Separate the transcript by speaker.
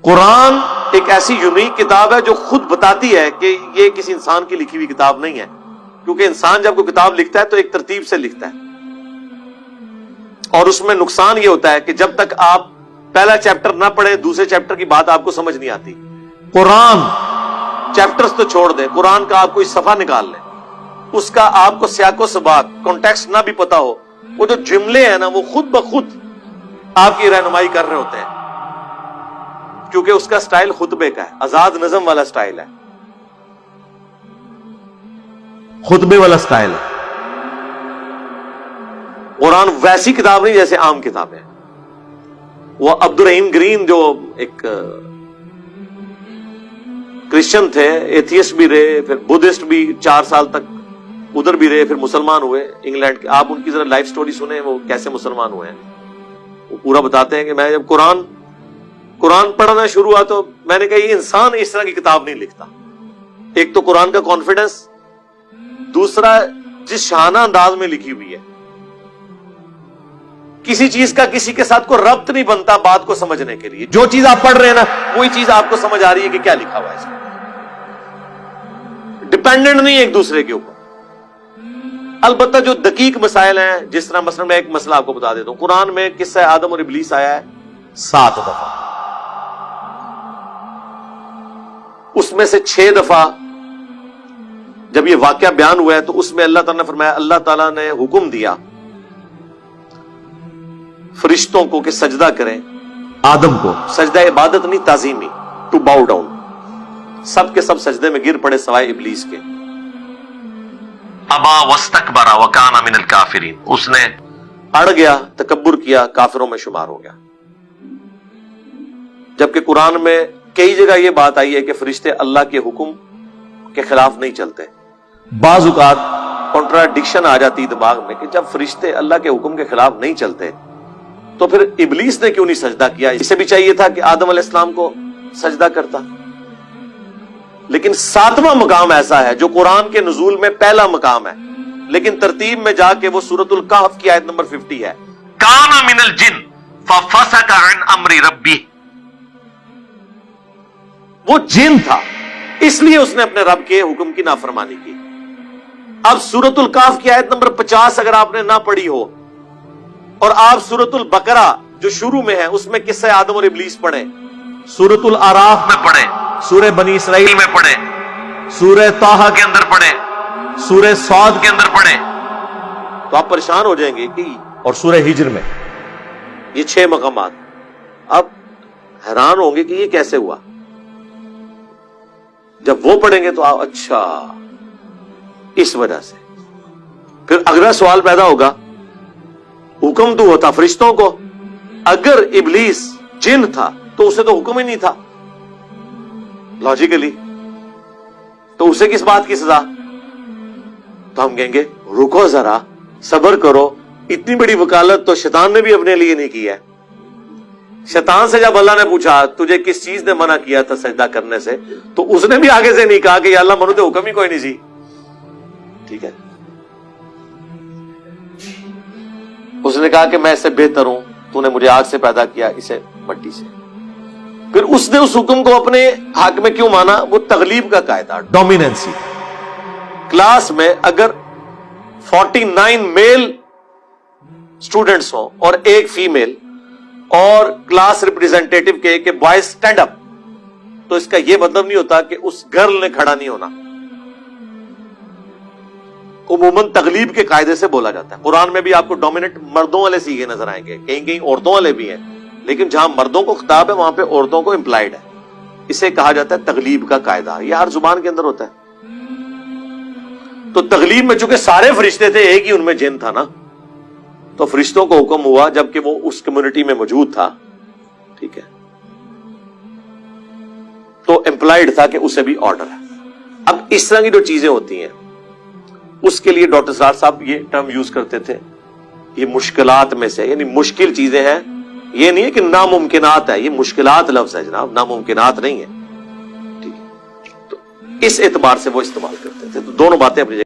Speaker 1: قرآن ایک ایسی یونیک کتاب ہے جو خود بتاتی ہے کہ یہ کسی انسان کی لکھی ہوئی کتاب نہیں ہے، کیونکہ انسان جب کوئی کتاب لکھتا ہے تو ایک ترتیب سے لکھتا ہے، اور اس میں نقصان یہ ہوتا ہے کہ جب تک آپ پہلا چیپٹر نہ پڑھیں دوسرے چیپٹر کی بات آپ کو سمجھ نہیں آتی۔ قرآن چیپٹرز تو چھوڑ دیں، قرآن کا آپ کوئی صفحہ نکال لیں، اس کا آپ کو سیاق و سباق کانٹیکسٹ نہ بھی پتا ہو، وہ جو جملے ہیں نا وہ خود بخود آپ کی رہنمائی کر رہے ہوتے ہیں، کیونکہ اس کا سٹائل خطبے کا ہے، آزاد نظم والا سٹائل ہے، خطبے والا سٹائل ہے۔ قرآن ویسی کتاب نہیں جیسے عام کتابیں۔ وہ عبد الرحیم گرین جو ایک کرسچن تھے، ایتھیسٹ بھی رہے، پھر بدھسٹ بھی 4 سال تک ادھر بھی رہے، پھر مسلمان ہوئے انگلینڈ کے۔ آپ ان کی ذرا لائف سٹوری سنیں، وہ کیسے مسلمان ہوئے ہیں۔ وہ پورا بتاتے ہیں کہ میں جب قرآن پڑھنا شروع ہوا تو میں نے کہا یہ انسان اس طرح کی کتاب نہیں لکھتا۔ ایک تو قرآن کا کانفیڈنس، دوسرا جس شانہ انداز میں لکھی ہوئی ہے، کسی چیز کا کسی کے ساتھ کوئی ربط نہیں بنتا بات کو سمجھنے کے لیے۔ جو چیز آپ پڑھ رہے ہیں نا وہی چیز آپ کو سمجھ آ رہی ہے کہ کیا لکھا ہوا ہے اس میں، ڈیپینڈنٹ نہیں ایک دوسرے کے اوپر۔ البتہ جو دقیق مسائل ہیں، جس طرح مثلا میں ایک مسئلہ آپ کو بتا دیتا ہوں، قرآن میں قصہ آدم اور ابلیس آیا ہے 7 دفعہ، اس میں سے 6 دفعہ جب یہ واقعہ بیان ہوا ہے تو اس میں اللہ تعالیٰ نے فرمایا، اللہ تعالیٰ نے حکم دیا فرشتوں کو کہ سجدہ کریں آدم کو، سجدہ عبادت نہیں تعظیمی، ٹو باؤ ڈاؤن۔ سب کے سب سجدے میں گر پڑے سوائے ابلیس کے۔ ابا واستکبر وکان من الکافرین، اس نے اڑ گیا، تکبر کیا، کافروں میں شمار ہو گیا۔ جبکہ قرآن میں کئی جگہ یہ بات آئی ہے کہ فرشتے اللہ کے حکم کے خلاف نہیں چلتے۔ بعض اوقات کنٹراڈکشن آ جاتی دماغ میں کہ جب فرشتے اللہ کے حکم کے خلاف نہیں چلتے تو پھر ابلیس نے کیوں نہیں سجدہ کیا؟ اسے بھی چاہیے تھا کہ آدم علیہ السلام کو سجدہ کرتا۔ لیکن 7واں مقام ایسا ہے جو قرآن کے نزول میں پہلا مقام ہے، لیکن ترتیب میں جا کے وہ سورۃ الکہف کی آیت نمبر 50 ہے، کان من الجن ففسق عن امر ربہ۔ وہ جن تھا اس لیے اس نے اپنے رب کے حکم کی نافرمانی کی۔ اب سورۃ الکہف کی آیت نمبر 50 اگر آپ نے نہ پڑھی ہو اور آپ سورۃ البقرہ جو شروع میں ہے اس میں قصہ آدم اور ابلیس پڑھیں، سورۃ الاعراف میں پڑھیں، سورہ بنی اسرائیل میں پڑھیں، سورہ طٰہٰ کے اندر پڑھیں، سورہ صاد کے اندر پڑھیں، تو آپ پریشان ہو جائیں گے کہ اور سورہ ہجر میں یہ 6 مقامات، اب حیران ہوں گے کہ یہ کیسے ہوا۔ جب وہ پڑھیں گے تو آپ اچھا اس وجہ سے۔ پھر اگلا سوال پیدا ہوگا، حکم تو ہوتا فرشتوں کو، اگر ابلیس جن تھا تو اسے تو حکم ہی نہیں تھا لاجیکلی، تو اسے کس بات کی سزا؟ تو ہم کہیں گے رکو ذرا، صبر کرو، اتنی بڑی وکالت تو شیطان نے بھی اپنے لیے نہیں کی ہے۔ شیطان سے جب اللہ نے پوچھا تجھے کس چیز نے منع کیا تھا سجدہ کرنے سے، تو اس نے بھی آگے سے نہیں کہا کہ یا اللہ منو تو حکم ہی کوئی نہیں سی، ٹھیک ہے۔ اس نے کہا کہ میں اس سے بہتر ہوں، تو نے مجھے آگ سے پیدا کیا، اسے مٹی سے۔ پھر اس نے اس حکم کو اپنے حق میں کیوں مانا؟ وہ تغلیب کا قاعدہ، ڈومیننسی۔ کلاس میں اگر 49 میل اسٹوڈنٹس ہوں اور 1 فیمیل، اور کلاس ریپرزینٹیٹو کے کہ بوائز سٹینڈ اپ، تو اس کا یہ مطلب نہیں ہوتا کہ اس گرل نے کھڑا نہیں ہونا۔ عموماً تغلیب کے قاعدے سے بولا جاتا ہے۔ قرآن میں بھی آپ کو ڈومیننٹ مردوں والے سیغے نظر آئیں گے، کہیں کہیں عورتوں والے بھی ہیں، لیکن جہاں مردوں کو خطاب ہے وہاں پہ عورتوں کو امپلائڈ ہے۔ اسے کہا جاتا ہے تغلیب کا قاعدہ، یہ ہر زبان کے اندر ہوتا ہے۔ تو تغلیب میں چونکہ سارے فرشتے تھے، ایک ہی ان میں جن تھا نا، تو فرشتوں کو حکم ہوا جبکہ وہ اس کمیونٹی میں موجود تھا، ٹھیک ہے، تو امپلائڈ تھا کہ اسے بھی آرڈر ہے۔ اب اس طرح کی جو چیزیں ہوتی ہیں اس کے لیے ڈاکٹر سرار صاحب یہ ٹرم یوز کرتے تھے، یہ مشکلات میں سے، یعنی مشکل چیزیں ہیں، یہ نہیں ہے کہ ناممکنات ہے، یہ مشکلات لفظ ہے جناب، ناممکنات نہیں ہے، ٹھیک ہے۔ تو اس اعتبار سے وہ استعمال کرتے تھے۔ تو دونوں باتیں اپنی جگہ